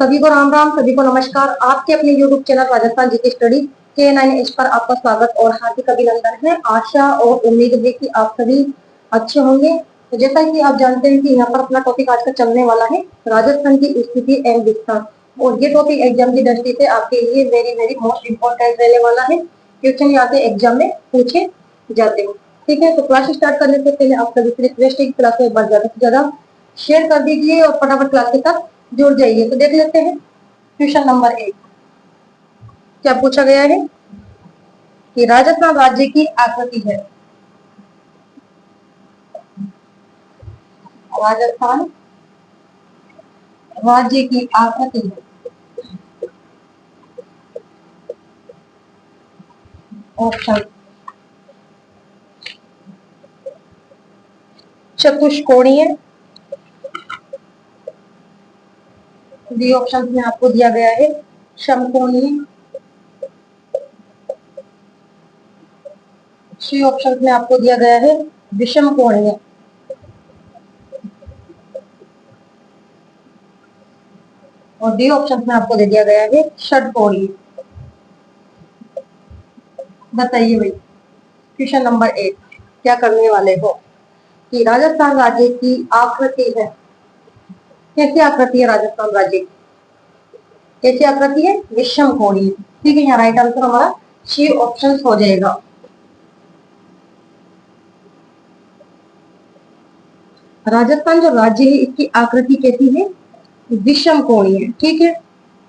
सभी को राम राम, सभी को नमस्कार। आपके अपने YouTube channel Rajasthan GK study K9 पर आपका स्वागत और हार्दिक अभिनंदन है। आशा और उम्मीद है कि आप सभी अच्छे होंगे। तो जैसा कि आप जानते हैं कि यहाँ पर अपना टॉपिक आज का चलने वाला है राजस्थान की स्थिति एवं विस्तार, और ये टॉपिक एग्जाम की दृष्टि से आपके लिए वेरी वेरी मोस्ट इम्पोर्टेंट रहने वाला है। क्वेश्चन यहाँ से एग्जाम में पूछे जाते हैं। ठीक है, तो क्लास स्टार्ट करने से पहले आप सभी से रिक्वेस्ट है कि क्लास को एक बार ज्यादा से ज्यादा शेयर कर दीजिए और फटाफट क्लास के साथ जुड़ जाइए। तो देख लेते हैं क्वेश्चन नंबर 1 क्या पूछा गया है कि राजस्थान राज्य की आकृति है। राजस्थान राज्य की आकृति है। ऑप्शन चतुष्कोणीय, बी ऑप्शन में आपको दिया गया है समकोणीय, सी ऑप्शन में आपको दिया गया है विषम कोणीय, और डी ऑप्शन में आपको दे दिया गया है षटकोणीय। बताइए भाई क्वेश्चन नंबर 1 क्या करने वाले हो कि राजस्थान राज्य की आकृति है। कैसी आकृति है राजस्थान राज्य की? कैसी आकृति है? विषम कोणीय। ठीक है, यहाँ राइट आंसर हमारा सी ऑप्शन हो जाएगा। राजस्थान जो राज्य है इसकी आकृति कैसी है? विषम कोणीय। ठीक है,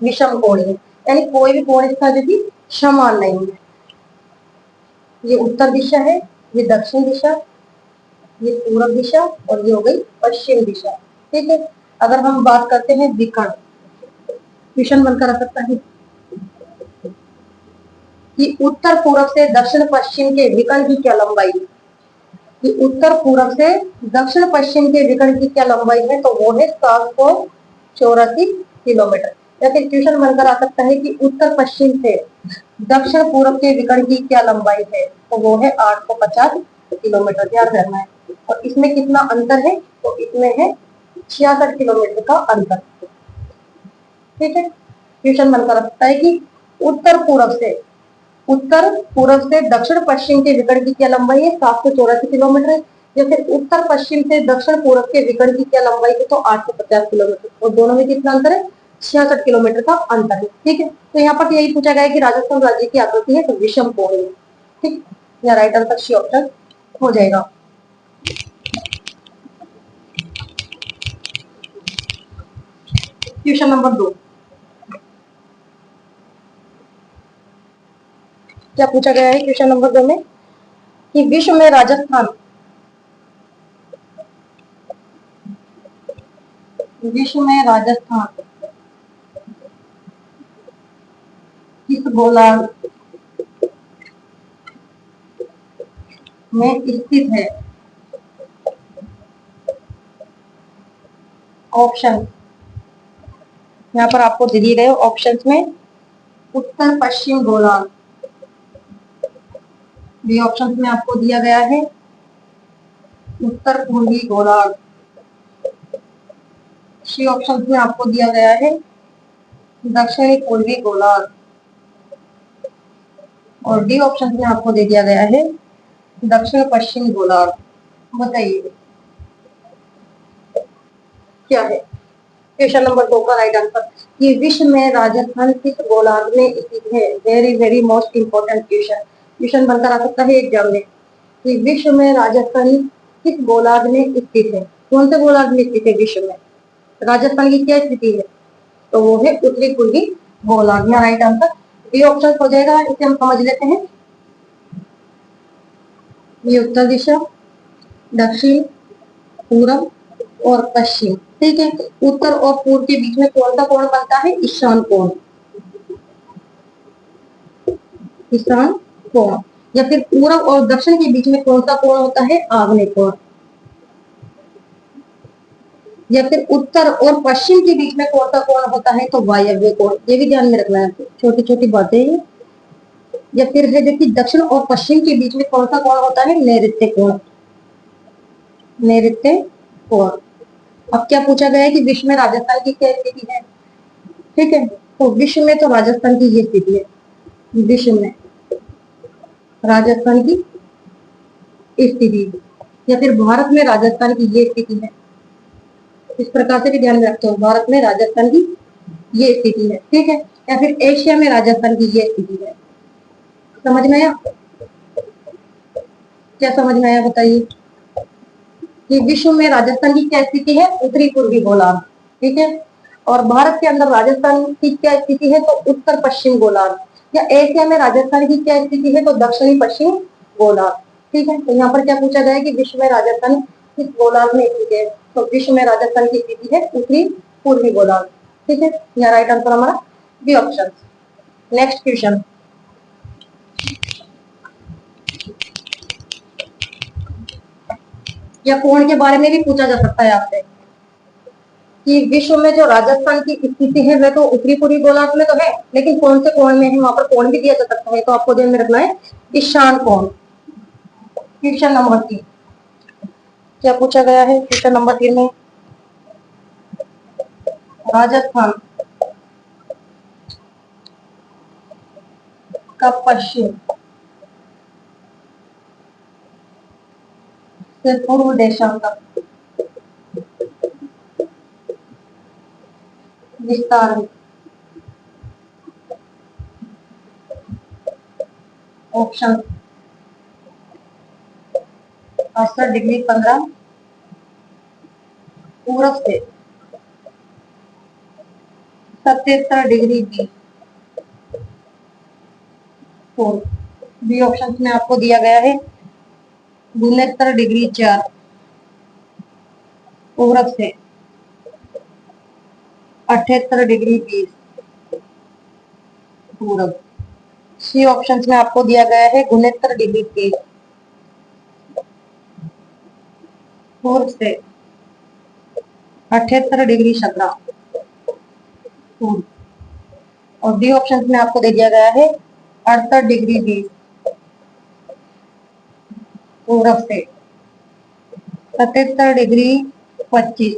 विषम कोणीय यानी कोई भी कोण इसका जो कि समान नहीं है। ये उत्तर दिशा है, ये दक्षिण दिशा, ये पूर्व दिशा, और ये हो गई पश्चिम दिशा। ठीक है, अगर हम बात करते हैं विकर्ण, क्वेश्चन बनकर आ सकता है कि उत्तर पूर्व से दक्षिण पश्चिम के विकर्ण की क्या लंबाई है। कि उत्तर पूर्व से दक्षिण पश्चिम के विकर्ण की क्या लंबाई है, तो वो है 784 किलोमीटर। या फिर क्वेश्चन बनकर आ सकता है कि उत्तर पश्चिम से दक्षिण पूर्व के विकर्ण की क्या लंबाई है, तो वो है 850 किलोमीटर। ध्यान रखना है। और इसमें कितना अंतर है, तो इसमें है 66 किलोमीटर का अंतर। ठीक है, क्वेश्चन बनकर आ सकता है कि उत्तर पूर्व से दक्षिण पश्चिम के विकर्ण की क्या लंबाई है, 784 किलोमीटर है। या फिर उत्तर पश्चिम से दक्षिण पूर्व के विकर्ण की क्या लंबाई है, तो 850 किलोमीटर, और दोनों में कितना अंतर है? 66 किलोमीटर का अंतर है। ठीक है, तो यहाँ पर यही पूछा गया है कि राजस्थान राज्य की आकृति है तो विषम कोणीय। ठीक, यहाँ राइट आंसर सी ऑप्शन हो जाएगा। क्वेश्चन नंबर 2 क्या पूछा गया है क्वेश्चन नंबर 2 में कि विश्व में राजस्थान किस गोलार्ध में स्थित है। ऑप्शन यहाँ पर आपको दे दिए गए ऑप्शन में उत्तर पश्चिम गोलार्ध, बी ऑप्शन में आपको दिया गया है उत्तर पूर्वी गोलार्ध, सी ऑप्शन में आपको दिया गया है दक्षिणी पूर्वी गोलार्ध, और डी ऑप्शन में आपको दे दिया गया है दक्षिण पश्चिम गोलार्ध। बताइए क्या है क्वेश्चन नंबर 2 का राइट आंसर। कि विश्व में राजस्थान किस गोलार्ध में स्थित है। Very very most important question बनकर आ सकता है एग्जाम में कि विश्व में राजस्थान किस गोलार्ध में स्थित है। कौन से गोलार्ध में स्थित है विश्व में? राजस्थान की क्या स्थिति है, तो वो है उत्तरी पूर्वी गोलार्ध। यहाँ राइट आंसर बी ऑप्शन हो जाएगा। इसे हम समझ लेते हैं। ये उत्तर दिशा, दक्षिण, पूर्व और पश्चिम। ठीक है, उत्तर और पूर्व के बीच में कौन सा कोण बनता है? ईशान कोण। ईशान कोण। या फिर पूर्व और दक्षिण के बीच में कौन सा कोण होता है? आग्नेय कोण। या फिर उत्तर और पश्चिम के बीच में कौन सा कोण होता है? तो वायव्य कोण। ये भी ध्यान में रखना है, छोटी छोटी बातें। या फिर है जो कि दक्षिण और पश्चिम के बीच में कौन सा कोण होता है? नैऋत्य कोण। नैऋत्य कोण। अब क्या पूछा गया है कि विश्व में राजस्थान की क्या स्थिति है। ठीक है। तो विश्व में तो राजस्थान की ये स्थिति है, विश्व में राजस्थान की स्थिति, या फिर भारत में राजस्थान की ये स्थिति है। इस प्रकार से भी ध्यान में रखते हो, भारत में राजस्थान की ये स्थिति है, ठीक है। या फिर एशिया में राजस्थान की ये स्थिति है। समझ में आया? क्या समझ में आया बताइए? कि विश्व में राजस्थान की क्या स्थिति है? उत्तरी पूर्वी गोलार्ध, ठीक है। और भारत के अंदर राजस्थान की क्या स्थिति है? तो उत्तर पश्चिम गोलार्ध। या एशिया में राजस्थान की क्या स्थिति है? तो दक्षिणी पश्चिम गोलार्ध, ठीक है। तो यहाँ पर क्या पूछा गया है कि विश्व में राजस्थान किस गोलार्ध में स्थित है? तो विश्व में राजस्थान की स्थिति है उत्तरी पूर्वी गोलार्ध, ठीक है। यहाँ राइट आंसर हमारा बी ऑप्शन। नेक्स्ट क्वेश्चन, या कोण के बारे में भी पूछा जा सकता है आपसे कि विश्व में जो राजस्थान की स्थिति है वह तो उत्तरी पूर्वी गोलार्ध में तो है, लेकिन कौन से कोण में है? वहां पर कोण भी दिया जा सकता है, तो आपको ध्यान में रखना है ईशान कोण। क्वेश्चन नंबर 3 क्या पूछा गया है? क्वेश्चन नंबर 3 में राजस्थान का पश्चिम से पूर्व देशांतर विस्तार है। ऑप्शन 68 डिग्री 15 पूरब से 77 डिग्री 20 पूर्व। बी ऑप्शन में आपको दिया गया है 69 डिग्री 4 पूरब से 78 डिग्री 20 पूरब। सी ऑप्शन में आपको दिया गया है 69 डिग्री 30 पूर्व से 78 डिग्री 17 पूर्व। और डी ऑप्शन में आपको दे दिया गया है 68 डिग्री 20 पूरब से 77 डिग्री 25।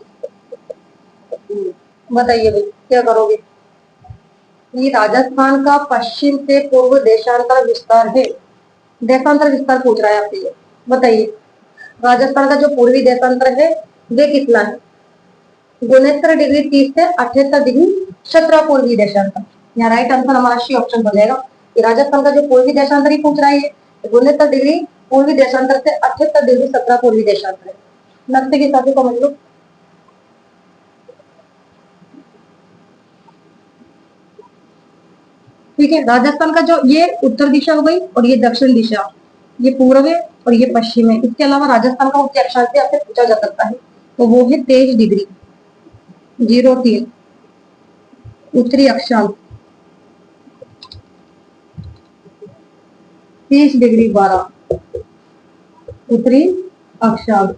बताइए भाई क्या करोगे? ये राजस्थान का पश्चिम से पूर्व देशांतर विस्तार है। देशांतर विस्तार पूछ रहा है आपसे, ये बताइए राजस्थान का जो पूर्वी देशांतर है वे कितना है? 69 डिग्री 30 से 78 डिग्री 17 पूर्वी देशांतर। यहाँ राइट आंसर हमारा सी ऑप्शन हो जाएगा कि राजस्थान का जो पूर्वी देशांतर ही पूछ रहा है, 69 डिग्री पूर्वी देशांतर से 78 डिग्री 17 पूर्वी देशांतर है। नक्शे के हिसाब से समझ लो। ठीक है, राजस्थान का जो ये उत्तर दिशा हो गई और ये दक्षिण दिशा, ये पूर्व है और ये पश्चिम है। इसके अलावा राजस्थान का उत्तरी अक्षांश से आपसे पूछा जा सकता है, तो वो है 23 डिग्री 03 उत्तरी अक्षांश, 30 डिग्री 12 उत्तरी अक्षांश।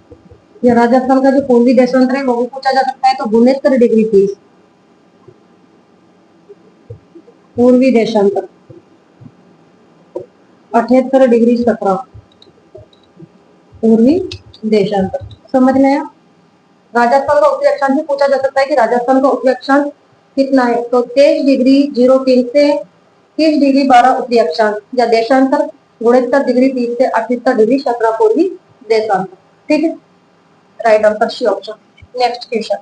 या राजस्थान का जो पूर्वी देशांतर है वो भी पूछा जा सकता है, तो 69 डिग्री 30 पूर्वी देशांतर, 78 डिग्री 17 पूर्वी देशांतर। समझ में आया? राजस्थान का उत्तरी अक्षांश भी पूछा जा सकता है कि राजस्थान का उत्तरी अक्षांश कितना है, तो 23 डिग्री 03 से 30 डिग्री 12 उत्तरी अक्षांश, या देशांतर 69 डिग्री 30 से 78 डिग्री 17 पूर्वी देशांतर। ठीक है, right answer C option. Next question,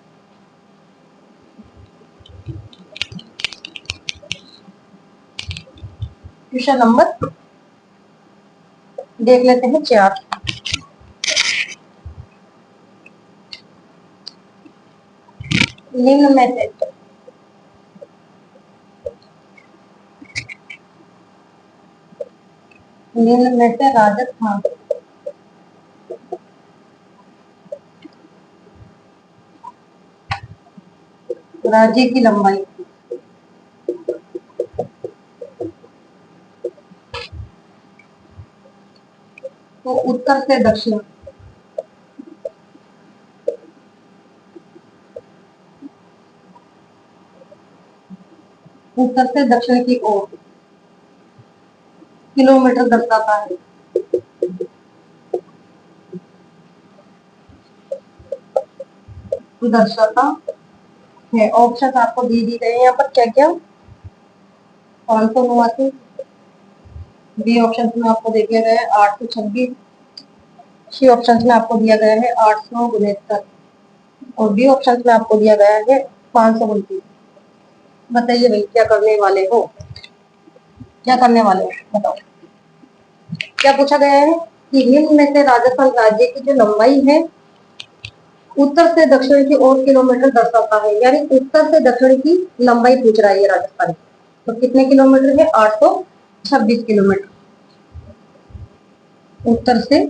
question number देख लेते हैं 4। निम्न में से राजस्थान राज्य की लंबाई तो उत्तर से दक्षिण की ओर किलोमीटर दर्शाता है। दर्शाता है। ऑप्शन आपको दी गए हैं यहाँ पर क्या क्या, 589, बी ऑप्शन में आपको दे दिया गया है 826, सी ऑप्शन में आपको दिया गया है 869 और डी ऑप्शन में आपको दिया गया है 529। बताइए भाई क्या करने वाले हो, क्या करने वाले हो बताओ। क्या पूछा गया है कि निम्न में से राजस्थान राज्य की जो लंबाई है उत्तर से दक्षिण की ओर किलोमीटर दर्शाता है, यानी उत्तर से दक्षिण की लंबाई पूछ रहा है ये राजस्थान की। तो कितने किलोमीटर है, 826 किलोमीटर उत्तर से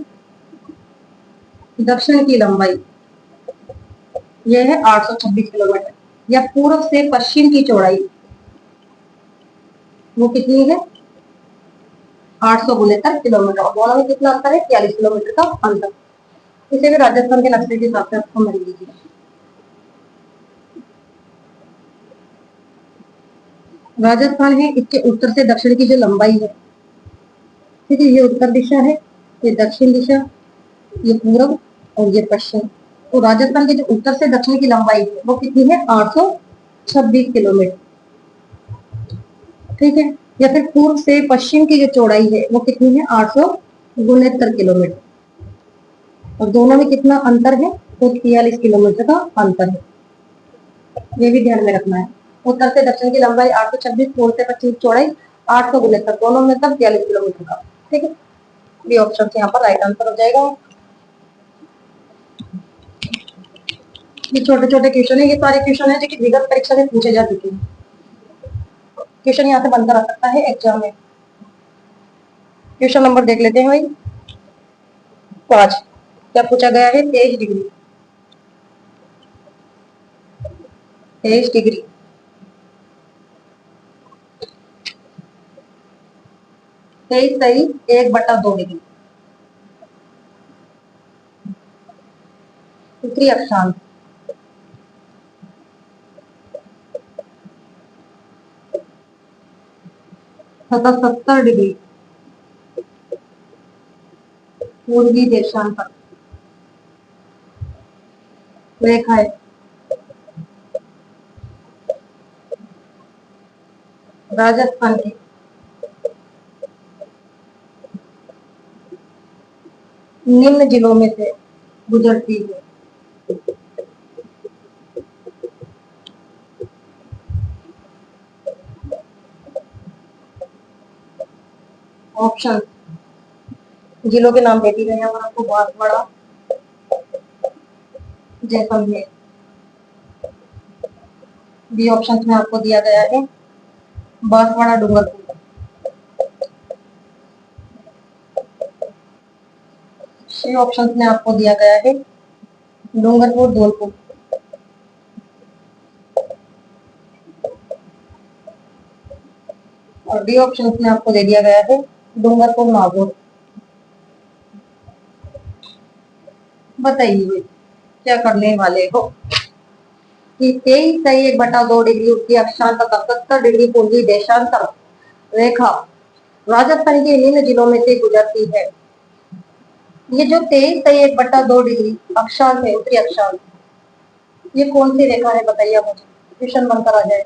दक्षिण की लंबाई, यह है 826 किलोमीटर। या पूर्व से पश्चिम की चौड़ाई वो कितनी है, 869 किलोमीटर। और दोनों में कितना अंतर है, 43 किलोमीटर का अंतर। इसे भी राजस्थान के नक्शे के हिसाब से आपको मिल लीजिए। राजस्थान है, इसके उत्तर से दक्षिण की जो लंबाई है, ठीक है, ये उत्तर दिशा है, ये दक्षिण दिशा, ये पूर्व और ये पश्चिम। तो राजस्थान के जो उत्तर से दक्षिण की लंबाई है वो कितनी है, 826 किलोमीटर, ठीक है। या फिर पूर्व से पश्चिम की जो चौड़ाई है वो कितनी है, 869 किलोमीटर। और दोनों में कितना अंतर है, तो 43 किलोमीटर का अंतर है, ये भी ध्यान में रखना है। उत्तर से दक्षिण की लंबाई 826, पूर्व से पश्चिम की चौड़ाई 869, दोनों में तब 43 किलोमीटर का, ठीक है। बी ऑप्शन यहाँ पर राइट आंसर हो जाएगा। ये छोटे छोटे क्वेश्चन है, ये सारे क्वेश्चन है जो कि विगत परीक्षा में पूछे जा चुके हैं। क्वेश्चन यहाँ से बनकर आ सकता है एग्जाम में। क्वेश्चन नंबर देख लेते हैं भाई 5। क्या पूछा गया है, 23 डिग्री, 23 डिग्री 23 सही 1/2 डिग्री उत्तरी अक्षांश तथा 70 डिग्री पूर्वी देशांतर रेखा है राजस्थान के निम्न जिलों में से गुजरती है। ऑप्शन जिलों के नाम दे दिए गए हैं और आपको बांसवाड़ा, जैसलमेर। बी ऑप्शन में आपको दिया गया है बांसवाड़ा, डूंगरपुर। सी ऑप्शन में आपको दिया गया है डूंगरपुर, धौलपुर। और डी ऑप्शन में आपको दे दिया गया है डूंगरपुर, नागौर। बताइए क्या करने वाले हो कि 23 सही 1/2 डिग्री उत्तरी अक्षांश तथा 70 डिग्री पूर्वी देशांतर रेखा राजस्थान के निम्न जिलों में से गुजरती है। ये जो 23 सही 1/2 डिग्री अक्षांश है, उत्तरी अक्षांश, ये कौन सी रेखा है बताइए मुझे, क्वेश्चन बनकर आ जाए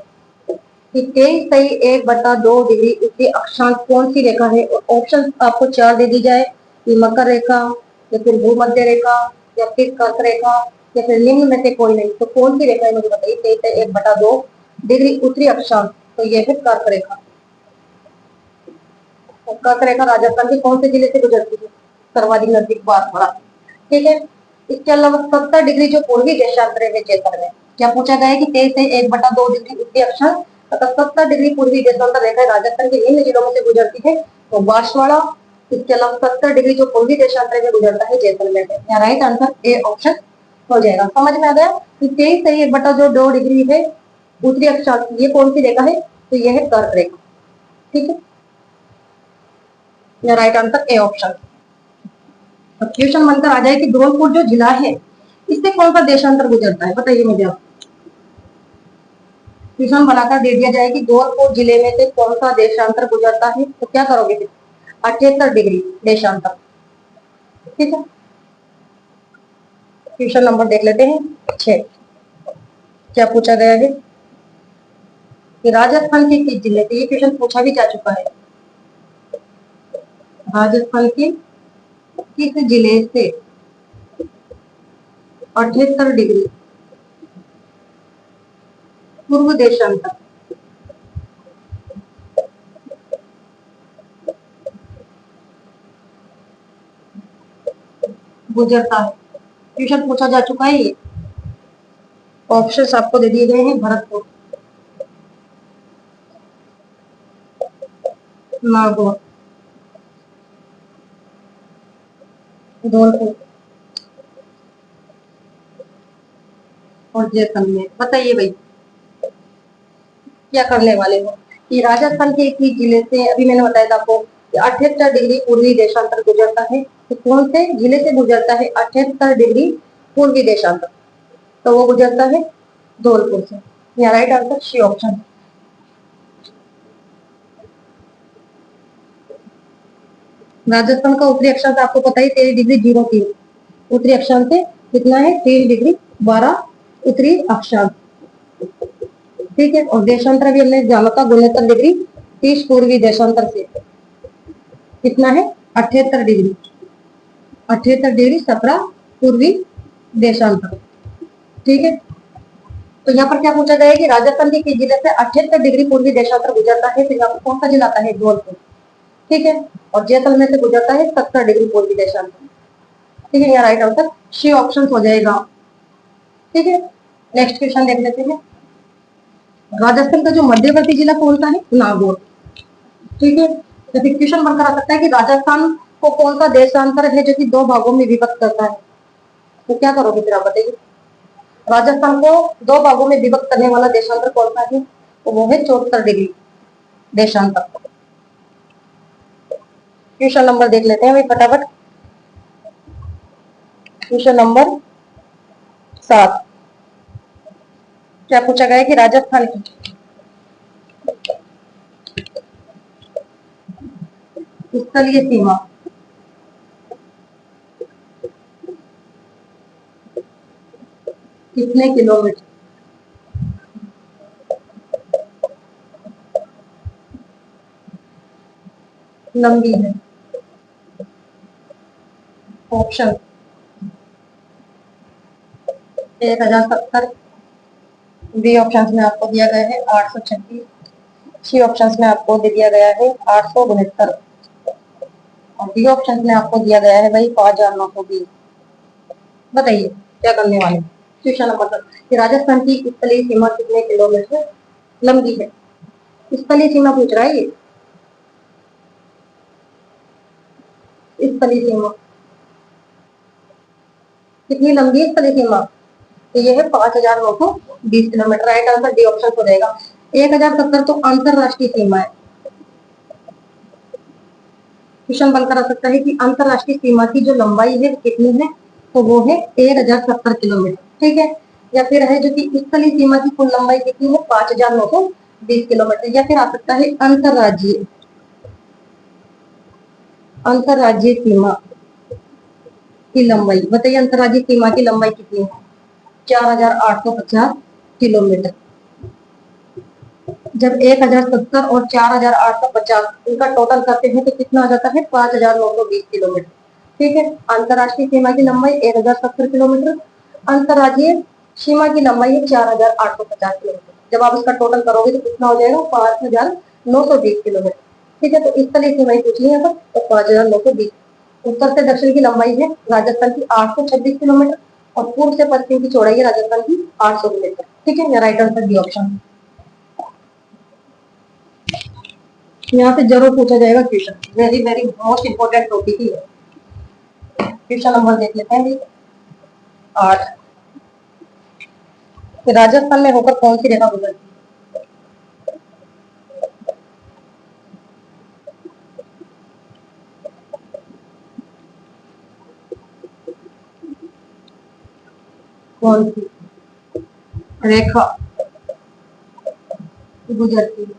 कि 23 सही 1/2 डिग्री उत्तरी अक्षांश कौन सी रेखा है। और ऑप्शन आपको 4 दे दी जाए कि मकर रेखा या फिर भूमध्य रेखा या फिर कर्क रेखा या फिर निम्न में से कोई नहीं, तो कौन सी रेखा है मुझे बताइए 23 सही 1/2 डिग्री उत्तरी अक्षांश। तो यह है कर्क रेखा। कर्क रेखा राजस्थान के कौन से जिले से गुजरती है, सर्वाधिक नजदीक बांसवाड़ा, ठीक है। इसके अलावा 70 डिग्री जो पूर्वी देशांतर है जैसलमेर। क्या पूछा गया है कि 23 से 1/2 डिग्री उत्तरी अक्षांश तथा 70 डिग्री पूर्वी देशांतर रेखा राजस्थान के निम्न जिलों में से गुजरती है, तो बांसवाड़ा। इसके अलावा 70 डिग्री जो पूर्वी देशांतर में गुजरता है जैसलमेर है। यहाँ राइट आंसर ए ऑप्शन हो जाएगा। समझ में आ गया कि 23 से 1/2 डिग्री है उत्तरी अक्षांश, ये कौन सी रेखा है, तो यह है कर्क रेखा, ठीक है। Right answer A option. अब क्वेश्चन बनकर आ जाए कि धौलपुर जो जिला है इससे कौन सा देशांतर गुजरता है, बताइए मुझे आप। क्वेश्चन बनाकर दे दिया जाए कि धौलपुर जिले में से कौन सा देशांतर गुजरता है, तो क्या करोगे फिर, 78 डिग्री देशांतर, ठीक है। क्वेश्चन नंबर देख लेते हैं 6। क्या पूछा गया है कि राजस्थान के किस जिले से, ये क्वेश्चन पूछा भी जा चुका है, राजस्थान के किस जिले से 78 डिग्री पूर्व देशांतर गुजरता है? क्वेश्चन पूछा जा चुका है ये। ऑप्शंस आपको दे दिए गए हैं, भरतपुर, नागौर, धौलपुर और जैसलमेर। बताइए भाई क्या करने वाले हो कि राजस्थान के एक ही जिले से, अभी मैंने बताया था आपको, 78 डिग्री पूर्वी देशांतर गुजरता है। तो कौन से जिले से गुजरता है 78 डिग्री पूर्वी देशांतर? तो वो गुजरता है धौलपुर से। यहाँ right answer C option. Rajasthan का उत्तरी अक्षांश आपको पता है 23 डिग्री 03। उत्तरी अक्षांश से कितना है 3 डिग्री 12 उत्तरी अक्षांश। ठीक है, और देशांतर भी हमने जाना था 69 डिग्री 30 पूर्वी देशांतर से कितना है 78 डिग्री 78 डिग्री 17 पूर्वी देशांतर। ठीक है, तो यहाँ पर क्या पूछा गया है कि राजस्थान के किस जिले से 78 डिग्री पूर्वी देशांतर गुजरता है? तो यहाँ पर कौन सा जिला आता है? धौलपुर। ठीक है, और जैसलमेर से गुजरता है 70 डिग्री पूर्वी देशांतर। ठीक है, यहाँ राइट आंसर सी ऑप्शन हो जाएगा। ठीक है, नेक्स्ट क्वेश्चन देख लेते हैं। राजस्थान का जो मध्यवर्ती जिला कौन सा है? नागौर। ठीक है, तो फिर क्वेश्चन बनकर आ सकता है कि राजस्थान को कौन सा देशांतर है जो कि 2 भागों में विभक्त करता है? तो क्या करोगे फिर आप बताइए। राजस्थान को 2 भागों में विभक्त करने वाला देशांतर कौन सा है? तो वो है 74 डिग्री देशांतर। क्वेश्चन नंबर देख लेते हैं भाई फटाफट। क्वेश्चन नंबर 7 क्या पूछा गया है कि राजस्थान की स्थलीय सीमा कितने किलोमीटर लंबी है? ऑप्शन 1070, बी ऑप्शन में आपको दिया गया है 836, सी ऑप्शन में आपको दे दिया गया है 872 और डी ऑप्शन में आपको दिया गया है भाई 5920। बताइए क्या करने वाले। क्वेश्चन नंबर 10 कि राजस्थान की स्थलीय सीमा कितने किलोमीटर लंबी है? स्थलीय सीमा पूछ रहा है ये। स्थलीय सीमा कितनी लंबी है स्थलीय सीमा? तो ये है 5920 kilometre. Right answer D option हो जाएगा। 1070 तो अंतरराष्ट्रीय सीमा है। क्वेश्चन बनकर आ सकता है कि अंतरराष्ट्रीय सीमा की जो लंबाई है कितनी है? तो वो है 1070 किलोमीटर। ठीक है, या फिर है जो कि स्थलीय सीमा की कुल लंबाई कितनी है 5920 किलोमीटर। या फिर आ सकता है अंतरराज्यीय अंतरराज्यीय सीमा की लंबाई। बताइए अंतरराज्यीय सीमा की लंबाई कितनी है? 4850 किलोमीटर। जब 1070 और 4850 इनका टोटल करते हैं तो कितना आ जाता है 5920 किलोमीटर। ठीक है, अंतरराष्ट्रीय सीमा की लंबाई 1070 किलोमीटर, अंतरराज्यीय सीमा की लंबाई है 4850 किलोमीटर। जब आप इसका टोटल करोगे तो कितना हो जाएगा 5920 किलोमीटर। ठीक है, तो इस तरह की लंबाई पूछी है तो 5920। उत्तर से दक्षिण की लंबाई है राजस्थान की 826 किलोमीटर और पूर्व से पश्चिम की चौड़ाई है राजस्थान की 800 किलोमीटर। ठीक है, राइट आंसर डी ऑप्शन। यहाँ से जरूर पूछा जाएगा question, very very most important topic ही है। क्वेश्चन नंबर देख लेते हैं 8। राजस्थान में होकर कौन सी रेखा गुजरती है? कौन सी रेखा गुजरती है?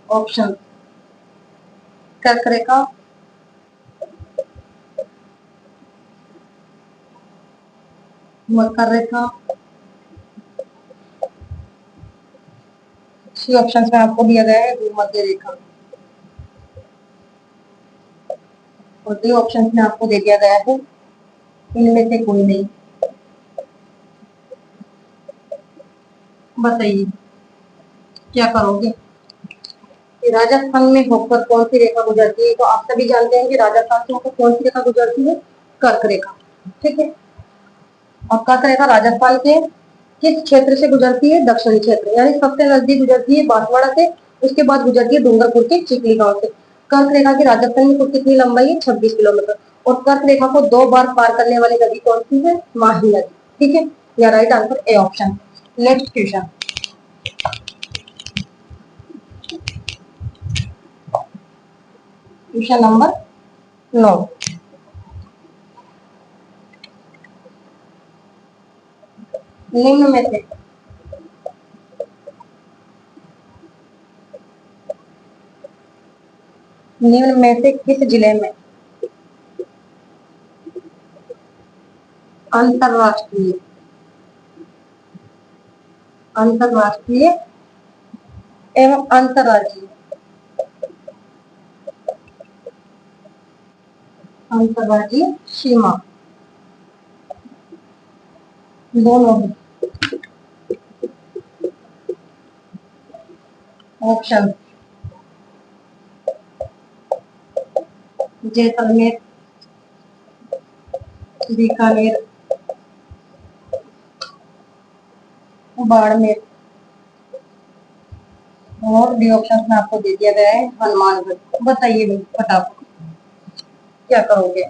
ऑप्शन कर्क रेखा, मकर रेखा, सी ऑप्शन में आपको दिया गया है भूमध्य रेखा, और डी ऑप्शन में आपको दे दिया गया है इनमें से कोई नहीं। बताइए क्या करोगे? राजस्थान में होकर कौन सी रेखा गुजरती है? तो आप सभी जानते हैं कि राजस्थान से होकर कौन सी रेखा गुजरती है? कर्क रेखा। ठीक है, और कर्क रेखा राजस्थान के किस क्षेत्र से गुजरती है? दक्षिणी क्षेत्र, यानी सबसे नजदीक गुजरती है बांसवाड़ा से, उसके बाद गुजरती है डूंगरपुर के चिखली गांव से। कर्क रेखा की राजस्थान में कुल कितनी लंबाई है? 26 किलोमीटर। और कर्क रेखा को 2 बार पार करने वाली नदी कौन सी है? माही नदी। ठीक है, या right answer A option. Next question, question number 9। निम्न में से किस जिले में अंतरराष्ट्रीय अंतरराष्ट्रीय एवं अंतरराज्यीय सीमा दोनों है? ऑप्शन जैसलमेर, बीकानेर, बाड़मेर, और डी ऑप्शन में आपको दे दिया गया है हनुमानगढ़। बताइए भाई फटाफट क्या करोगे?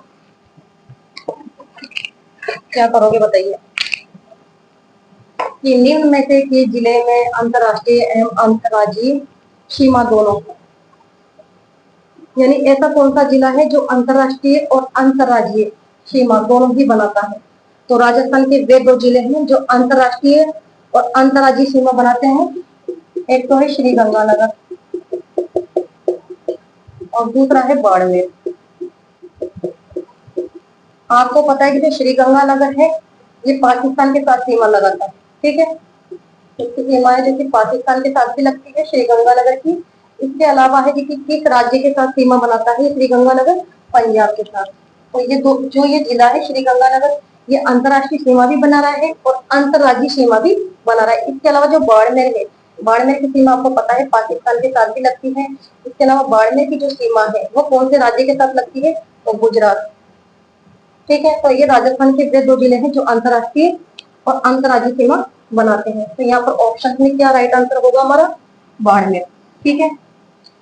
बताइए कि निम्न में से किस जिले में अंतर्राष्ट्रीय एवं अंतर्राज्यीय सीमा दोनों है? यानी ऐसा कौन सा जिला है जो अंतर्राष्ट्रीय और अंतर्राज्यीय सीमा दोनों ही बनाता है? तो राजस्थान के वे 2 जिले हैं जो अंतर्राष्ट्रीय और अंतर्राज्यीय सीमा बनाते हैं। एक तो है श्रीगंगानगर और दूसरा है बाड़मेर। आपको पता है कि जो श्रीगंगानगर है ये पाकिस्तान के साथ सीमा लगाता है। ठीक है, इसकी सीमा है जो कि पाकिस्तान के साथ भी लगती है श्रीगंगानगर की। इसके अलावा है कि किस राज्य के साथ सीमा बनाता है श्रीगंगानगर? पंजाब के साथ। तो ये जो ये जिला है श्रीगंगानगर, ये अंतर्राष्ट्रीय सीमा भी बना रहा है और अंतर्राज्यीय सीमा भी बना रहा है। इसके अलावा जो बाड़मेर है, बाड़मेर की सीमा आपको पता है पाकिस्तान के साथ भी लगती है। इसके अलावा बाड़मेर की जो सीमा है वो कौन से राज्य के साथ लगती है? तो गुजरात। ठीक है, तो ये राजस्थान के वे 2 जिले हैं जो अंतर्राष्ट्रीय और अंतर्राज्यीय सीमा बनाते हैं। तो यहाँ पर ऑप्शन में क्या राइट आंसर होगा हमारा? बाड़मेर। ठीक है,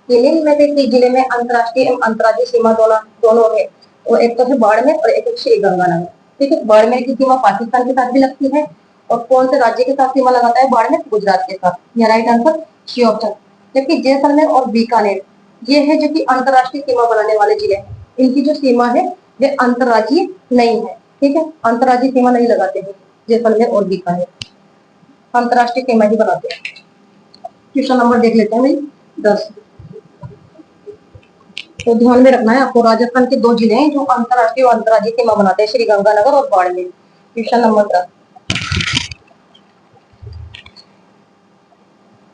ये निम्न में से किस जिले में अंतर्राष्ट्रीय एवं अंतर्राज्यीय सीमा दोनों है? वो एक तो है बाड़मेर और एक है श्रीगंगानगर। ठीक है, बाड़मेर की सीमा पाकिस्तान के साथ भी लगती है। और कौन से राज्य के साथ सीमा लगाता है बाड़मेर? गुजरात के साथ। यह राइट आंसर सी ऑप्शन। जबकि जैसलमेर और बीकानेर ये है जो कि अंतर्राष्ट्रीय सीमा बनाने वाले जिले हैं। इनकी जो सीमा है वे अंतर्राज्यीय नहीं है। ठीक है, अंतर्राज्यीय सीमा नहीं लगाते हैं जैसलमेर और बीकानेर, अंतर्राष्ट्रीय सीमा ही बनाते हैं। क्वेश्चन नंबर देख लेते हैं भाई 10। तो ध्यान में रखना है आपको, राजस्थान के 2 जिले हैं जो अंतर्राष्ट्रीय और अंतर्राज्यीय सीमा बनाते हैं, श्रीगंगानगर और बाड़मेर। क्वेश्चन नंबर 10,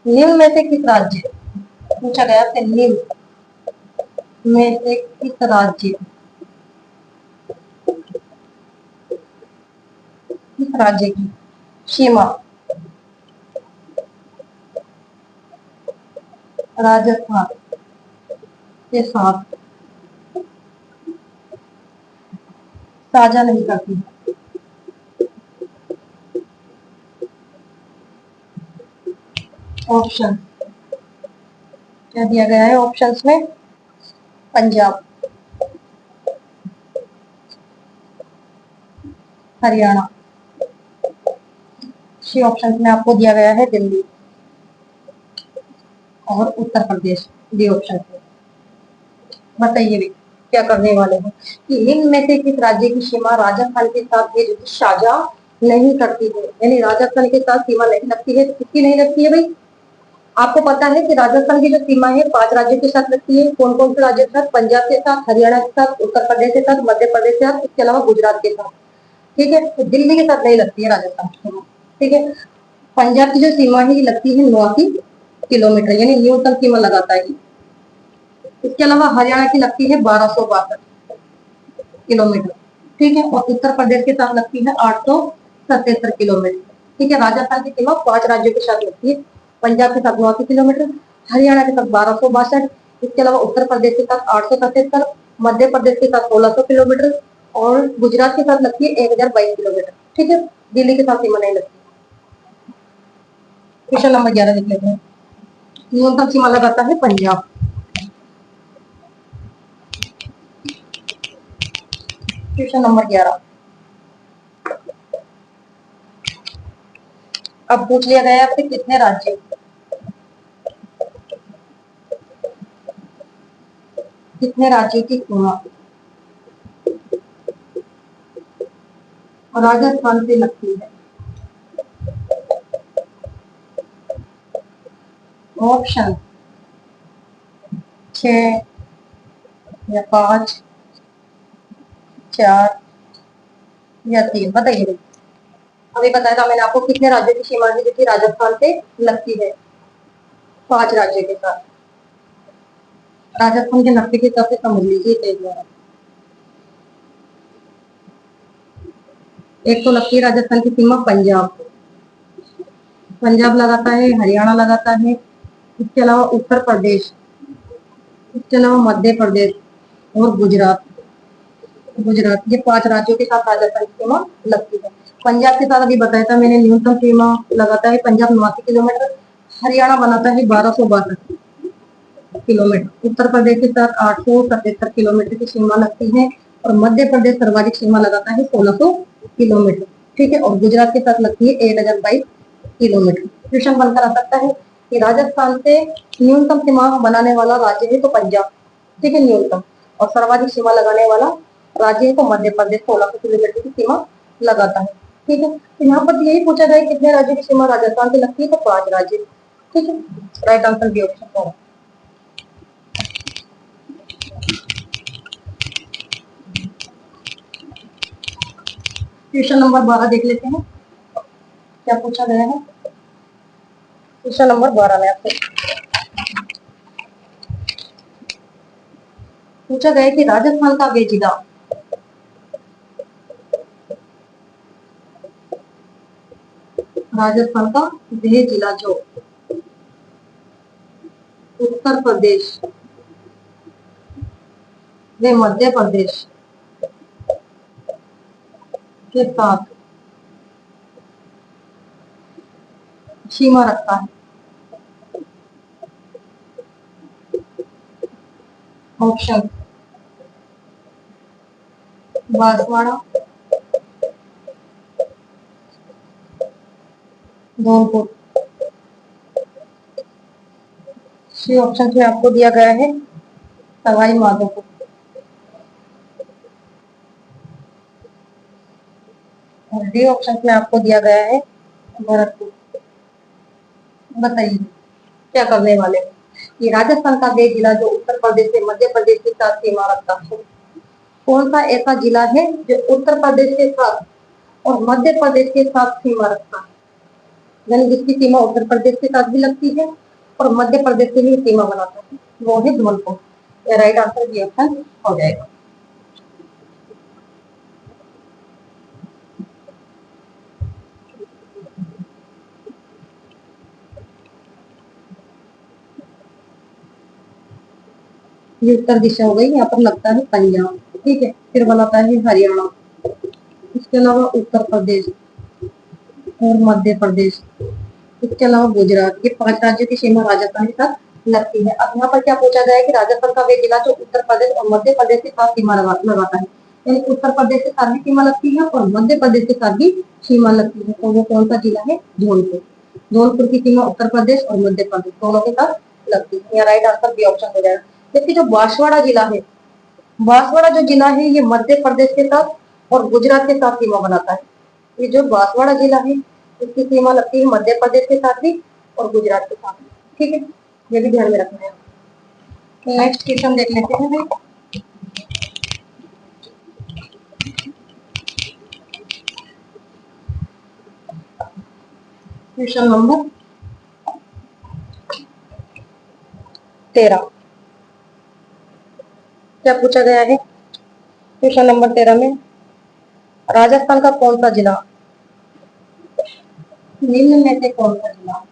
निम्न में से किस राज्य पूछा गया है? निम्न में से किस राज्य की सीमा राजस्थान के साथ साझा नहीं करती? ऑप्शन क्या दिया गया है ऑप्शंस में? पंजाब, हरियाणा, सी ऑप्शन में आपको दिया गया है दिल्ली और उत्तर प्रदेश। डी ऑप्शन में बताइए भी क्या करने वाले हैं कि निम्न में से किस राज्य की सीमा राजस्थान के साथ है जो कि साझा नहीं करती है? यानी राजस्थान के साथ सीमा नहीं लगती है, तो किसकी नहीं लगती है भाई? आपको पता है कि राजस्थान की जो सीमा है 5 राज्यों के साथ लगती है। कौन कौन से राज्यों के साथ? पंजाब के साथ, हरियाणा के साथ, उत्तर प्रदेश के साथ, मध्य प्रदेश के साथ, इसके अलावा गुजरात के साथ। ठीक है, तो दिल्ली के साथ नहीं लगती है राजस्थान की सीमा। ठीक है, पंजाब की जो सीमा है ये लगती है नौकी किलोमीटर, यानी न्यूनतम सीमा लगाता है। इसके अलावा हरियाणा की लगती है 1262 किलोमीटर, ठीक है, और उत्तर प्रदेश के साथ लगती है 877 किलोमीटर, ठीक है। राजस्थान की सीमा 5 राज्यों के साथ लगती है, पंजाब के साथ 89 किलोमीटर, हरियाणा के साथ 1262, इसके अलावा उत्तर प्रदेश के साथ 877, मध्य प्रदेश के साथ 1600 किलोमीटर और गुजरात के साथ लगती है 1022 किलोमीटर, ठीक है। दिल्ली के साथ सीमा नहीं लगती। क्वेश्चन नंबर 11 देख लेते हैं। न्यूनतम सीमा लगाता है पंजाब। क्वेश्चन नंबर 11 अब पूछ लिया गया आपसे कितने राज्य, कितने राज्यों की सीमा राजस्थान से लगती है। ऑप्शन 6 या 5, 4 या 3, बताइए। अभी बताया था मैंने आपको कितने राज्यों की सीमा है जो कि राजस्थान से लगती है, 5 राज्यों के साथ। राजस्थान के नक्शे के हिसाब से समझ लीजिए तेज द्वारा। एक तो लगती है राजस्थान की सीमा पंजाब, पंजाब लगाता है, हरियाणा लगाता है, इसके अलावा उत्तर प्रदेश, इसके अलावा मध्य प्रदेश और गुजरात, गुजरात, ये 5 राज्यों के साथ राजस्थान की सीमा लगती है। पंजाब के साथ अभी बताया था मैंने न्यूनतम सीमा लगाता है पंजाब 89 किलोमीटर, हरियाणा बनाता है 1262 किलोमीटर, उत्तर प्रदेश के साथ 877 किलोमीटर की सीमा लगती है और मध्य प्रदेश सर्वाधिक सीमा लगाता है 1600 किलोमीटर, ठीक है, और गुजरात के साथ लगती है 1022 किलोमीटर। क्वेश्चन बनकर आ सकता है कि राजस्थान से न्यूनतम सीमा बनाने वाला राज्य है तो पंजाब, ठीक है, न्यूनतम, और सर्वाधिक सीमा लगाने वाला राज्य है तो मध्य प्रदेश 1600 किलोमीटर की सीमा लगाता है, ठीक है। तो यहाँ पर यही पूछा गया कितने राज्यों की सीमा राजस्थान से लगती है तो 5 राज्य, ठीक है। राइट आंसर बी ऑप्शन होगा। क्वेश्चन नंबर 12 देख लेते हैं क्या पूछा गया है। क्वेश्चन नंबर 12 में आपसे पूछा गया कि राजस्थान का वे जिला, राजस्थान का वह जिला जो उत्तर प्रदेश व मध्य प्रदेश के साथ सीमा रखता है। Option Banswara, Dholpur, C option में आपको दिया गया है सवाई माधोपुर, और डी ऑप्शन में आपको दिया गया है भरतपुर। बताइए क्या करने वाले हैं। ये राजस्थान का वे जिला जो उत्तर प्रदेश से मध्य प्रदेश के साथ सीमा रखता है, कौन सा ऐसा जिला है जो उत्तर प्रदेश के साथ और मध्य प्रदेश के साथ सीमा रखता है, यानी जिसकी सीमा उत्तर प्रदेश के साथ भी लगती है और मध्य प्रदेश से भी सीमा बनाता है, वो है धौलपुर। या राइट आंसर बी ऑप्शन हो जाएगा। ये उत्तर दिशा हो गई, यहाँ पर लगता है पंजाब, ठीक है, फिर बनाता है हरियाणा, इसके अलावा उत्तर प्रदेश और मध्य प्रदेश, इसके अलावा गुजरात, ये 5 राज्यों की सीमा राजस्थान के साथ लगती है। अब यहाँ पर क्या पूछा गया है कि राजस्थान का वे जिला जो उत्तर प्रदेश और मध्य प्रदेश के साथ सीमा लगाता है, यानी उत्तर प्रदेश के साथ भी सीमा लगती है और मध्य प्रदेश के साथ भी सीमा लगती है, तो वो कौन सा जिला है, धौलपुर। धौलपुर की सीमा उत्तर प्रदेश और मध्य प्रदेश दोनों के साथ लगती है। यहाँ राइट आंसर बी ऑप्शन हो जाएगा। जबकि जो बांसवाड़ा जिला है, बांसवाड़ा जो जिला है ये मध्य प्रदेश के साथ और गुजरात के साथ सीमा बनाता है। ये जो बांसवाड़ा जिला है इसकी सीमा लगती है मध्य प्रदेश के साथ भी और गुजरात के साथ भी, ठीक है, ये भी ध्यान में रखना है। नेक्स्ट क्वेश्चन देख लेते हैं। Question number 13। क्या पूछा गया है क्वेश्चन नंबर 13 में? राजस्थान का कौन सा जिला निम्न में से कौन सा जिला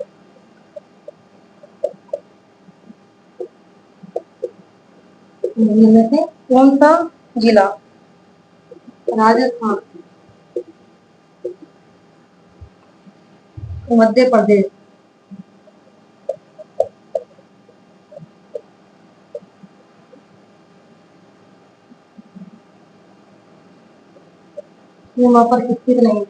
निम्न में से कौन सा जिला राजस्थान, मध्य प्रदेश, सीमा पर स्थित नहीं?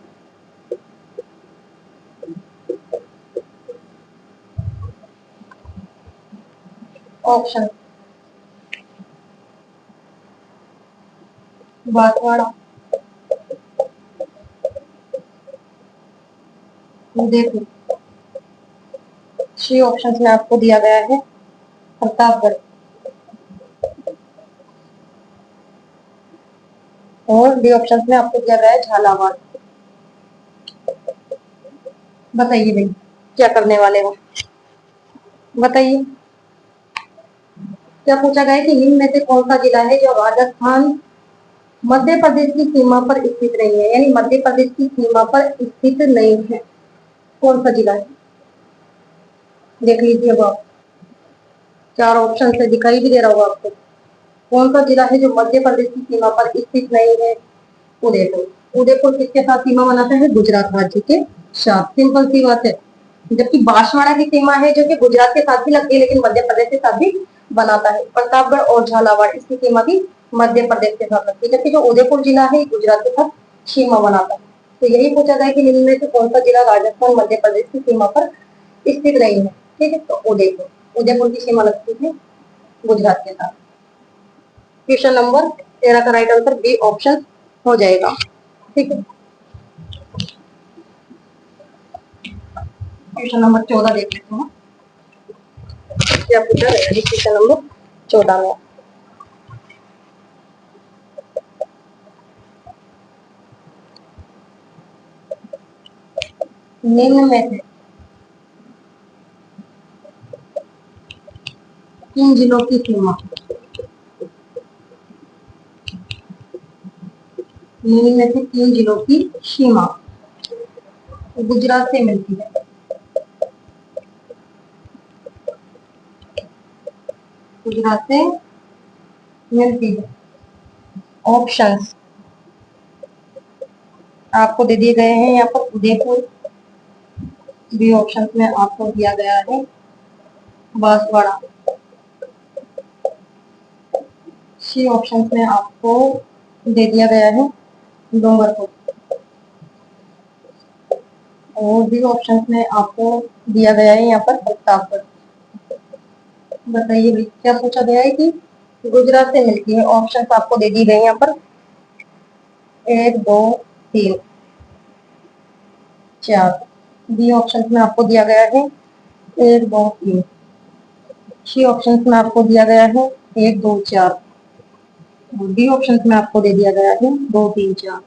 Option Banswara, Udaipur. C option में आपको दिया गया है प्रतापगढ़, और डी ऑप्शन में आपको दिया गया है झालावाड़। बताइए भाई, क्या करने वाले हो? बताइए, क्या पूछा गया है कि निम्न में से कौन सा जिला है जो राजस्थान मध्य प्रदेश की सीमा पर स्थित नहीं है, यानी मध्य प्रदेश की सीमा पर स्थित नहीं है? कौन सा जिला है? देख लीजिए अब आप, चार ऑप्शन से दिखाई भी दे रहा होगा आपको। कौन सा जिला है जो मध्य प्रदेश की सीमा पर स्थित नहीं है? उदयपुर। उदयपुर किसके साथ सीमा बनाता है? गुजरात राज्य के साथ। सिंपल सी बात है। जबकि बांसवाड़ा की सीमा है जो कि गुजरात के साथ भी लगती है, लेकिन मध्य प्रदेश के साथ भी बनाता है। प्रतापगढ़ और झालावाड़ इसकी सीमा भी मध्य प्रदेश के साथ लगती है, जबकि जो उदयपुर जिला है गुजरात के साथ सीमा बनाता है। तो यही पूछा गया कि निम्न में से कौन सा जिला राजस्थान मध्य प्रदेश की सीमा पर स्थित नहीं है? ठीक है, तो उदयपुर, उदयपुर की सीमा लगती है गुजरात के साथ। क्वेश्चन नंबर 13 का राइट आंसर बी ऑप्शन हो जाएगा। ठीक है, क्वेश्चन नंबर 14 देख लेते हैं क्या पूछा गया है क्वेश्चन नंबर 14 में। निम्न में से किन जिलों की सीमा निम्न में से तीन जिलों की सीमा गुजरात से मिलती है? गुजरात से मिलती है। ऑप्शंस आपको दे दिए गए हैं यहाँ पर उदयपुर, बी ऑप्शन में आपको दिया गया है बांसवाड़ा, सी ऑप्शन में आपको दे दिया गया है डूंगरपुर, और बी ऑप्शन में आपको दिया गया है यहाँ पर प्रतापगढ़। बताइए भाई, क्या पूछा गया है कि गुजरात से मिलती है? ऑप्शन आपको दे दी गई यहाँ पर 1 2 3 4। बी ऑप्शन में आपको दिया गया है 1 2 3। सी ऑप्शन में आपको दिया गया है 1 2 4। डी ऑप्शन में आपको दे दिया गया है 2 3 4।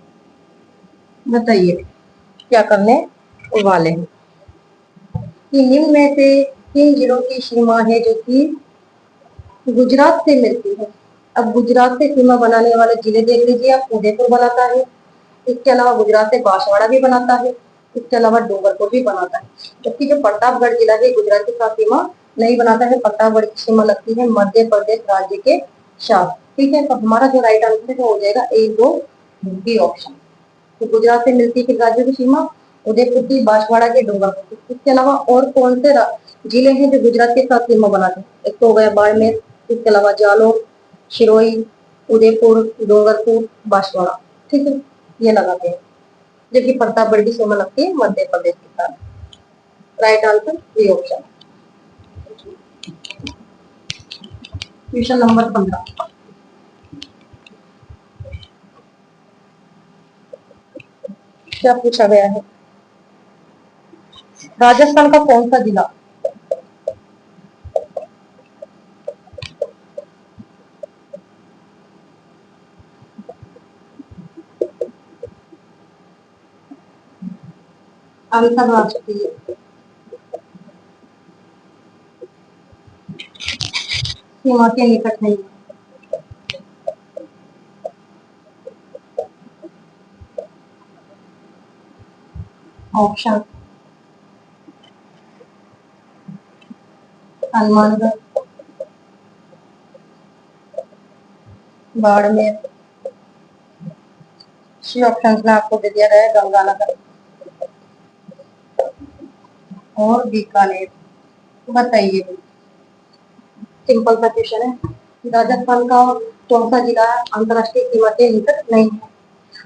बताइए क्या करने वाले हैं कि निम्न में से किन जिलों की सीमा है जो कि गुजरात से मिलती है? अब गुजरात से सीमा बनाने वाले जिले देख लीजिए आप, उदयपुर बनाता है, इसके अलावा गुजरात से बांसवाड़ा भी बनाता है, इसके अलावा डूंगरपुर भी बनाता है। जबकि जो प्रतापगढ़ जिला है गुजरात के साथ सीमा नहीं बनाता है, प्रतापगढ़ की सीमा लगती है मध्य प्रदेश राज्य के साथ। ठीक है, तो हमारा जो राइट आंसर है वो हो जाएगा 1 2 बी ऑप्शन। तो गुजरात से मिलती है राज्यों की सीमा उदयपुर की, बांसवाड़ा की, डूंगरपुर की। इसके अलावा और कौन से जिले हैं जो गुजरात के साथ सीमा बनाते हैं? एक तो हो गया बाड़मेर, इसके अलावा जालोर, सिरोही, उदयपुर, डूंगरपुर, बांसवाड़ा। ठीक है, ये लगाते हैं, जबकि प्रतापगढ़ की सीमा लगती है मध्य प्रदेश के साथ। Right answer B option. Question number 15 क्या पूछा गया है? राजस्थान का कौन सा जिला अंतरराष्ट्रीय सीमा के निकट नहीं है। Option Hanumangarh, Barmer. C option में आपको दे दिया गया है गंगानगर और बीकानेर। बताइए, सिंपल सा क्वेश्चन है। राजस्थान का कौन सा जिला अंतर्राष्ट्रीय सीमा के निकट नहीं है?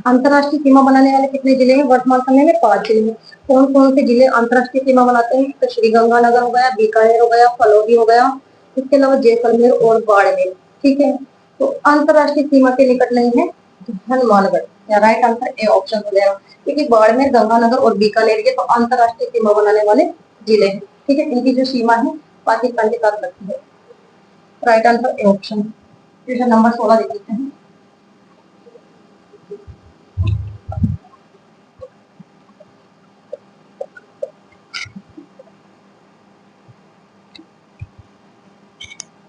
अंतर्राष्ट्रीय सीमा बनाने वाले कितने जिले हैं वर्तमान समय में? 5 जिले हैं। कौन कौन से जिले अंतर्राष्ट्रीय सीमा बनाते हैं? तो श्री गंगानगर हो गया, बीकानेर हो गया, फलौदी हो गया, इसके अलावा जैसलमेर और बाड़मेर। ठीक है, तो अंतर्राष्ट्रीय सीमा के निकट नहीं है हनुमानगढ़, या राइट आंसर ए ऑप्शन हो जाएगा, क्योंकि बाड़मेर, गंगानगर और बीकानेर ये तो अंतर्राष्ट्रीय सीमा बनाने वाले जिले हैं। ठीक है, इनकी जो सीमा है पाकिस्तान के साथ लगती है। Right answer A option. Question number 16 देख लेते हैं।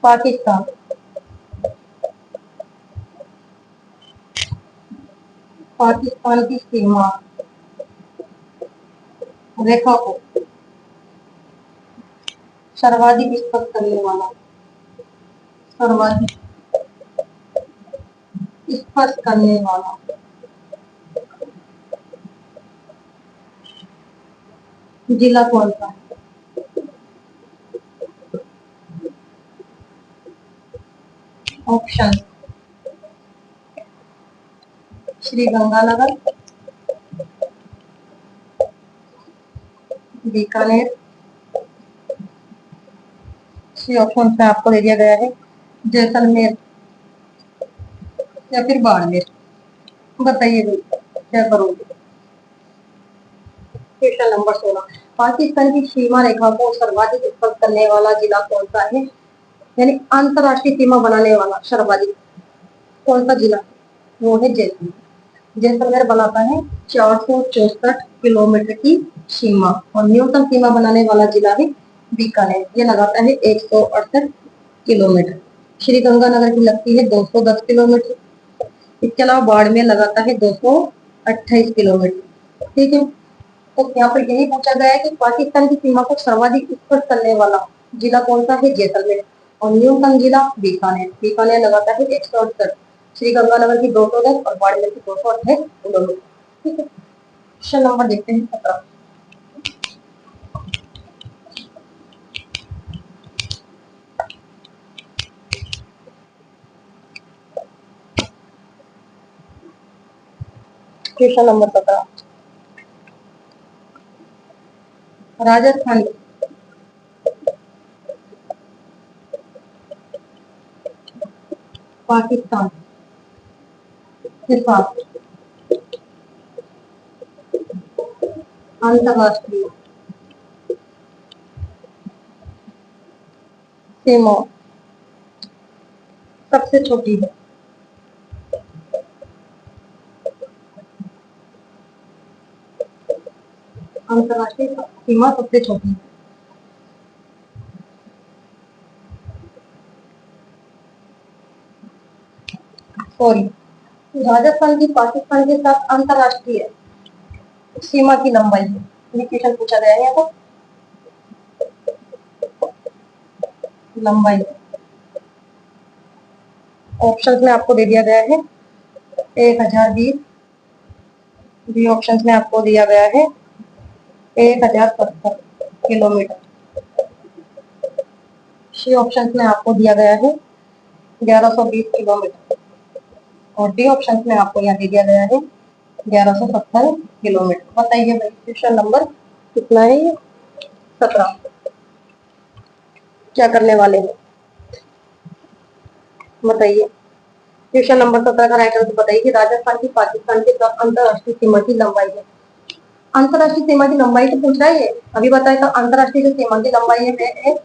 पाकिस्तान पाकिस्तान की सीमा रेखा को सर्वाधिक स्पर्श करने वाला, सर्वाधिक स्पर्श करने वाला जिला कौन सा है? Option Shri Ganganagar, Bikaner. C option में आपको दे दिया गया है जैसलमेर या फिर बाड़मेर। बताइए क्या करोगे? क्वेश्चन नंबर 16, पाकिस्तान की सीमा रेखा को सर्वाधिक स्पर्श करने वाला जिला कौन सा है? यानी अंतरराष्ट्रीय सीमा बनाने वाला सर्वाधिक कौन सा जिला? वो है जैसलमेर। जैसलमेर बनाता है 464 किलोमीटर की सीमा, और न्यूनतम सीमा बनाने वाला जिला है बीकानेर, ये लगाता है 168 किलोमीटर। श्री गंगानगर की लगती है 210 किलोमीटर। इसके अलावा बाड़मेर लगाता है 228 किलोमीटर। ठीक है, तो यहाँ पर यही पूछा गया है कि पाकिस्तान की सीमा को सर्वाधिक स्पर्श करने वाला जिला कौन सा है? जैसलमेर। और न्यूनतम जिला बीकानेर, बीकानेर लगाता है 168। श्री गंगानगर की 210 और बाड़मेर की 228 किलोमीटर। ठीक है, क्वेश्चन नंबर देखते हैं 17। क्वेश्चन नंबर 17, राजस्थान पाकिस्तान के साथ अंतरराष्ट्रीय सीमा सबसे छोटी है। अंतरराष्ट्रीय सीमा सबसे छोटी है। सॉरी, राजस्थान की पाकिस्तान के साथ अंतरराष्ट्रीय सीमा की लंबाई है, ये क्वेश्चन पूछा गया है यहाँ पर। लंबाई ऑप्शन में आपको दे दिया गया है 1020, बी ऑप्शन में आपको दिया गया है 1070 किलोमीटर, सी ऑप्शन में आपको दिया गया है 1120 किलोमीटर, और डी ऑप्शन में आपको यहाँ दे दिया गया है 1170 किलोमीटर। बताइए भाई क्वेश्चन नंबर कितना है? ये 17। क्या करने वाले हैं बताइए? क्वेश्चन नंबर 17 का राइट आंसर बताइए कि राजस्थान की पाकिस्तान के साथ अंतरराष्ट्रीय सीमा की लंबाई है। अंतरराष्ट्रीय सीमा की लंबाई तो पूछ रहा है, ये अभी बताया था। अंतरराष्ट्रीय जो सीमा की लंबाई है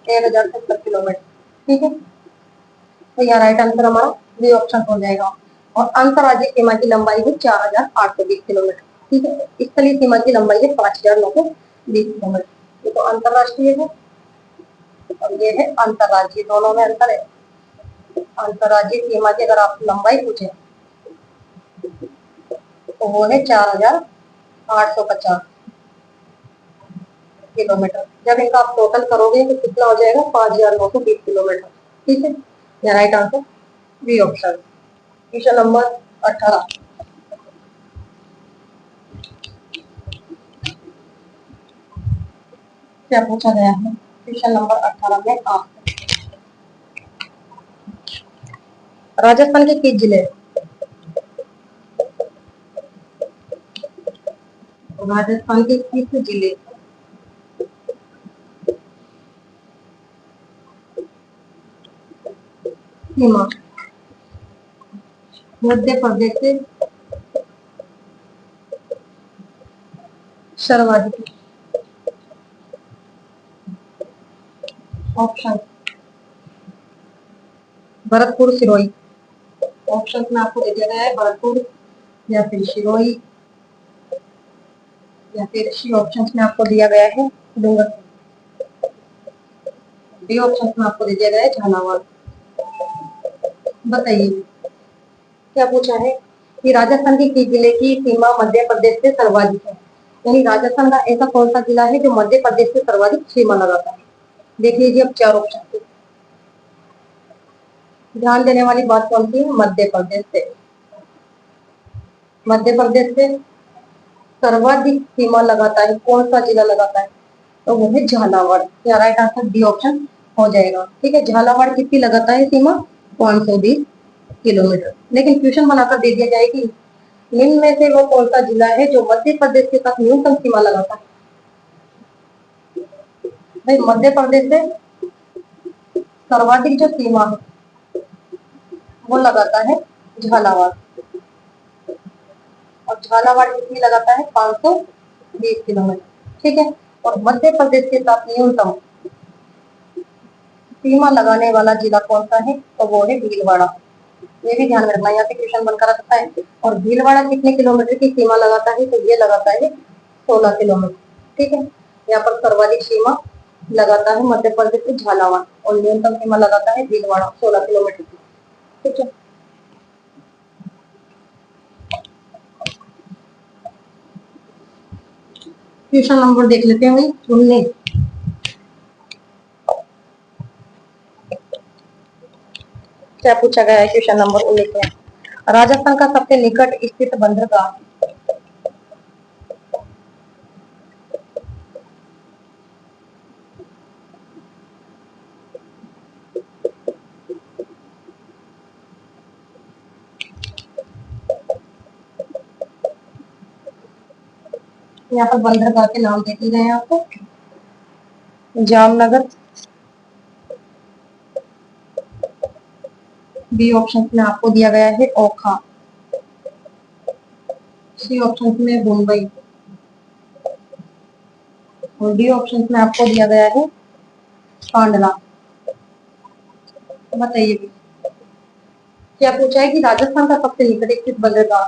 1070 किलोमीटर। ठीक है, तो यहाँ राइट आंसर हमारा बी ऑप्शन हो जाएगा। और अंतरराज्यीय सीमा की लंबाई है 4820 किलोमीटर। ठीक है, स्थलीय सीमा की लंबाई है 5920 किलोमीटर। ये तो अंतरराष्ट्रीय है और ये है अंतरराज्यीय, दोनों में अंतर है। अंतर्राज्यीय सीमा की अगर आप लंबाई पूछे तो वो है 4850 किलोमीटर। जब इनका आप टोटल करोगे तो कितना हो जाएगा? 5920 किलोमीटर। ठीक है, या right answer B option. Question number 18 क्या पूछा गया है? क्वेश्चन नंबर 18 में आप राजस्थान के किस जिले, राजस्थान के किस जिले सीमा मध्य प्रदेश से सर्वाधिक? ऑप्शन भरतपुर, सिरोही। ऑप्शन में आपको दे दिया गया है भरतपुर या फिर सिरोही, या फिर सी ऑप्शन में आपको दिया गया है डूंगरपुर। डी ऑप्शन में आपको दे दिया गया है झालावाड़। बताइए क्या पूछा है कि राजस्थान के किस जिले की सीमा मध्य प्रदेश से सर्वाधिक है? यानी राजस्थान का ऐसा कौन सा जिला है जो मध्य प्रदेश से सर्वाधिक सीमा लगाता है? देख लीजिए अब चार ऑप्शन। ध्यान देने वाली बात कौन सी है? मध्य प्रदेश से। मध्य प्रदेश से सर्वाधिक सीमा लगाता है कौन सा जिला लगाता है? तो वो है झालावाड़। या राइट आंसर डी ऑप्शन हो जाएगा। ठीक है, झालावाड़ कितनी लगाता है सीमा? 520 किलोमीटर। लेकिन क्वेश्चन बनाकर दे दिया जाए कि निम्न में से वो कौन सा जिला है जो मध्य प्रदेश के साथ न्यूनतम सीमा लगाता है? भाई मध्य प्रदेश से सर्वाधिक जो सीमा है वो लगाता है झालावाड़, और झालावाड़ कितनी लगाता है? 520 किलोमीटर। ठीक है, और मध्य प्रदेश के साथ न्यूनतम सीमा लगाने वाला जिला कौन सा है? तो वो है भीलवाड़ा। ये भी ध्यान रखना, यहाँ पे क्वेश्चन बनकर रखता है। और भीलवाड़ा कितने किलोमीटर की सीमा लगाता है? तो ये लगाता है 16 किलोमीटर। ठीक है, यहाँ पर सर्वाधिक सीमा लगाता है मध्य प्रदेश से झालावाड़, और न्यूनतम सीमा लगाता है भीलवाड़ा 16 किलोमीटर की। ठीक है, क्वेश्चन नंबर देख लेते हैं भाई 19। क्या पूछा गया है क्वेश्चन नंबर 19 में? राजस्थान का सबसे निकट स्थित बंदरगाह? यहाँ पर बंदरगाह के नाम देखे गए हैं आपको। जामनगर, बी ऑप्शन में आपको दिया गया है ओखा, सी ऑप्शन में मुंबई, और डी ऑप्शन में आपको दिया गया है कांडला। बताइए क्या पूछा है कि राजस्थान का सबसे निकट स्थित बंदरगाह,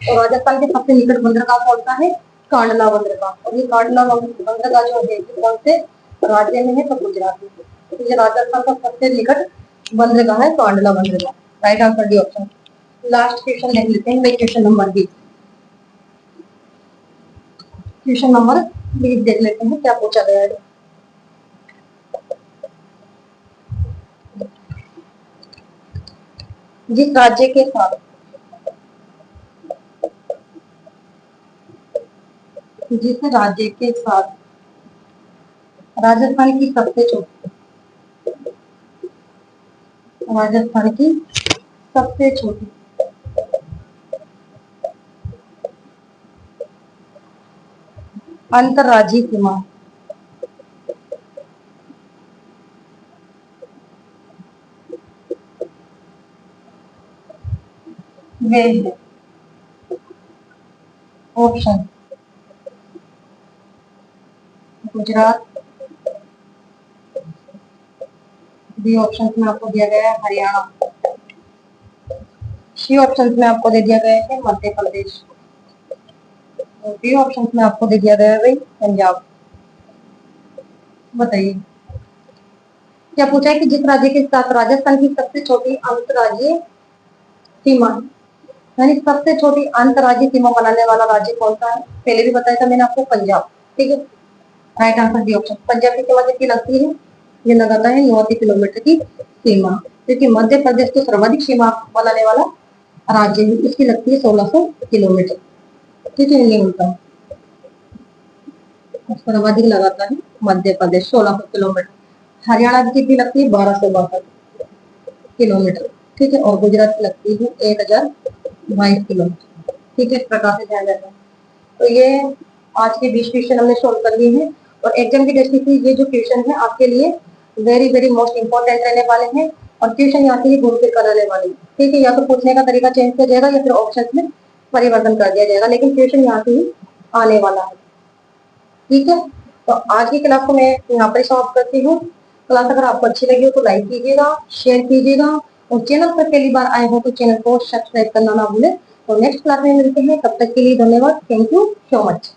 और राजस्थान के सबसे निकट बंदरगाह कौन सा है? कांडला बंदरगाह। और ये कांडला बंदरगाह जो है कौन से राज्य में है? तो गुजरात में। तो ये राजस्थान का सबसे निकट बंदरगाह है कांडला बंदरगाह। Right answer D option. Last question देख लेते हैं, क्वेश्चन नंबर 20। क्वेश्चन नंबर 20 देख लेते हैं क्या पूछा गया है। जिस राज्य के साथ जिस राज्य के साथ राजस्थान की सबसे छोटी राजस्थान की सबसे छोटी अंतर्राज्यीय सीमा वे है ऑप्शन गुजरात, बी ऑप्शन में आपको दिया गया है हरियाणा, सी ऑप्शन में आपको दे दिया गया है मध्य प्रदेश, और डी ऑप्शन में आपको दे दिया गया है भाई पंजाब। बताइए क्या पूछा है कि जिस राज्य के साथ राजस्थान की सबसे छोटी अंतर्राज्यीय सीमा, यानी सबसे छोटी अंतर्राज्यीय सीमा बनाने वाला राज्य कौन सा है? पहले भी बताया था मैंने आपको, पंजाब। ठीक है, right answer D option. Punjab की सीमा कितनी लगती है? ये लगाता है 89 किलोमीटर की सीमा, क्योंकि मध्य प्रदेश तो सर्वाधिक सीमा बनाने वाला राज्य है, इसकी लगती है 1600 किलोमीटर। ठीक है, ये उनका सर्वाधिक लगाता है मध्य प्रदेश 1600 किलोमीटर। हरियाणा की कितनी लगती है? 1262 किलोमीटर। ठीक है, और गुजरात की लगती है 1022 किलोमीटर। ठीक है, इस प्रकार से ध्यान रखना। तो ये आज के 20 क्वेश्चन हमने सोल्व कर लिए हैं, और एग्जाम की दृष्टि से ये जो क्वेश्चन है आपके लिए वेरी वेरी मोस्ट इंपॉर्टेंट रहने वाले हैं, और क्वेश्चन यहाँ से घूम फिर कर रहने वाले हैं। ठीक है, या तो पूछने का तरीका चेंज किया जाएगा या फिर ऑप्शन में परिवर्तन कर दिया जाएगा, लेकिन क्वेश्चन यहाँ से ही आने वाला है। ठीक है, तो आज की क्लास को मैं यहाँ पर समाप्त करती हूँ। क्लास अगर आपको अच्छी लगी हो तो लाइक कीजिएगा, शेयर कीजिएगा, और चैनल पर पहली बार आए हो तो चैनल को सब्सक्राइब करना ना भूलें। तो नेक्स्ट क्लास में मिलते हैं, तब तक के लिए धन्यवाद। Thank you so much.